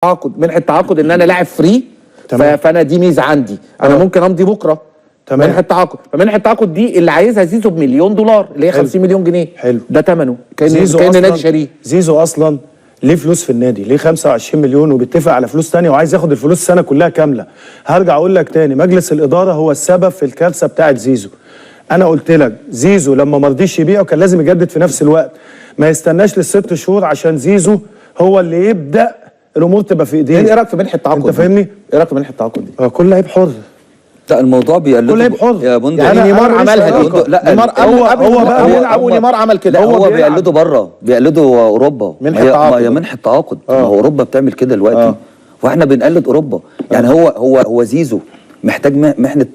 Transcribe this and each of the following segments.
تعاقد، منحه تعاقد ان انا لاعب فري. تمام. فانا دي ميزه عندي، انا ممكن امضي بكره. تمام. منحه تعاقد، فمنحه التعاقد دي اللي عايزها زيزو بمليون دولار اللي هي 50 مليون جنيه. حلو. ده ثمنه كان نادي شاريه. زيزو اصلا ليه فلوس في النادي، ليه 25 مليون وبيتفق على فلوس ثانيه وعايز ياخد الفلوس السنه كلها كامله. هرجع اقول لك تاني، مجلس الاداره هو السبب في الكارثه بتاعت زيزو. انا قلت لك زيزو لما ما رضيش يبيعه كان لازم يجدد في نفس الوقت، ما يستناش للست شهور عشان زيزو هو اللي يبدا الامور تبقى في ايديه. ايه رايك في منحه التعاقد؟ انت فاهمني؟ ايه رايك في منحه التعاقد دي؟ كل لعيب حر. لا الموضوع بيقلده كل لعيب حر يا بندق. يعني نيمار عملها دي. لا نيمار هو بقى بيلعب ونيمار عمل كده. لا هو بيقلده بره، بيقلده اوروبا. منحه تعاقد. هي منحه تعاقد. ما هو اوروبا بتعمل كده دلوقتي واحنا بنقلد اوروبا. يعني هو زيزو محتاج محنه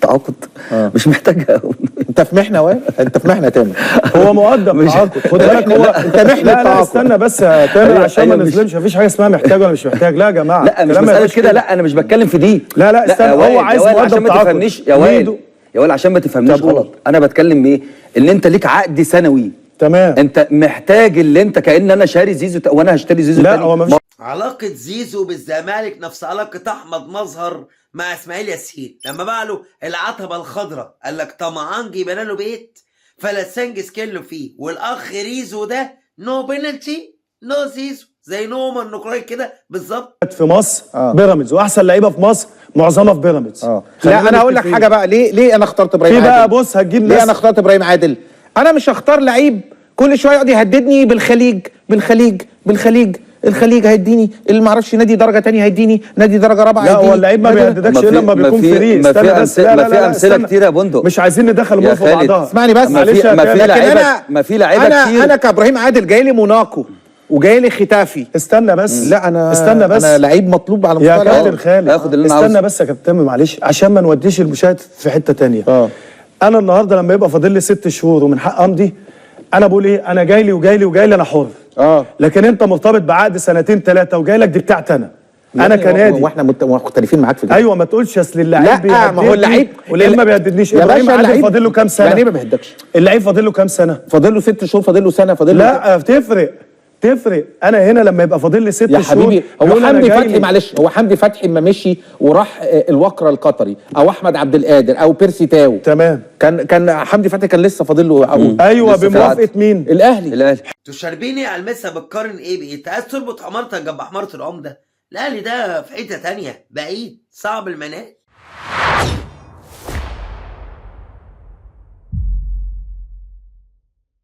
تعاقد. مش محتاجها. انت في محنه انت في محنه تامر. هو مقدم تعاقد، خد بالك. هو انت محنه تعاقد. لا استنى بس يا تامر عشان ما نظلمش. مفيش حاجه اسمها محتاج ولا مش محتاج. لا يا جماعه، لا مش مساله كده. لا انا مش بتكلم في دي. لا استنى، هو عايز مقدم تعاقد. عشان ما تفهمنيش يا وائل، يا وائل عشان ما تفهمنيش غلط. انا بتكلم ايه؟ ان انت ليك عقد سنوي. تمام. انت محتاج اللي انت كأن انا شاري زيزو وانا هشتري زيزو لا تاني. هو مفيش. علاقة زيزو بالزمالك نفس علاقة أحمد مظهر مع إسماعيل ياسين لما باع له العتبة الخضراء. قال لك طمعان جيبنا له بيت فلسنجس كله فيه. والأخ ريزو ده نو بينالتي نو زيزو، زي نومان نقراي كده بالظبط. في مصر بيراميدز، واحسن لعيبه في مصر معظمها في بيراميدز. لا انا هقول لك حاجه بقى. ليه انا اخترت ابراهيم عادل؟ في بقى بص هتجيب ناس. ليه انا اخترت ابراهيم عادل؟ انا مش هختار لعيب كل شويه يقعد يهددني بالخليج بالخليج بالخليج. الخليج هيديني، اللي ما اعرفش نادي درجه ثانيه هيديني، نادي درجه رابعه هيديني. لا هو اللعيب ما بيهددكش الا لما بيكون فري. ما في امثله كتير يا بندق. مش عايزين ندخل الامور في بعضها. اسمعني بس. ما في لعيبه كتير. انا كابراهيم عادل جاي لي موناكو وجاي لي ختافي. استنى بس. لا انا استنى بس. انا لعيب مطلوب على يا مستوى كابتن خالد. استنى بس يا كابتن معلش عشان ما نوديش المشاهد في حته ثانيه. انا النهارده لما يبقى فاضل لي 6 شهور ومن حق امضي، انا بقول ايه؟ انا جاي لي وجاي لي وجاي لي، انا حر. لكن انت مرتبط بعقد 2 3 وجاي لك، دي بتاعتي انا كنادي. واحنا مختلفين معاك في ده. ايوه ما تقولش اصل اللعيب لا ما هو اللعيب واللعيب ما بيهددنيش. ابراهيم عادل فاضل له كام سنه؟ يعني ايه ما بيهدكش؟ اللعيب فاضل له كام سنه؟ فاضل له 6 شهور، فاضل له سنه، فاضل له. لا تفرق. انا هنا لما يبقى فاضل لي 6 شهور يا حبيبي. هو حمدي فتحي معلش، هو حمدي فتحي ما مشي وراح الوكره القطري، او احمد عبد القادر، او بيرسي تاو. تمام. كان حمدي فتحي كان لسه فاضل له عقود. ايوه بموافقه مين؟ الاهلي. انتوا شاربيني على المسا بتقارن ايه بايه؟ انت عايز تربط حمارتك جنب حمارة العمده؟ الاهلي ده في حته ثانيه بعيد صعب المنال.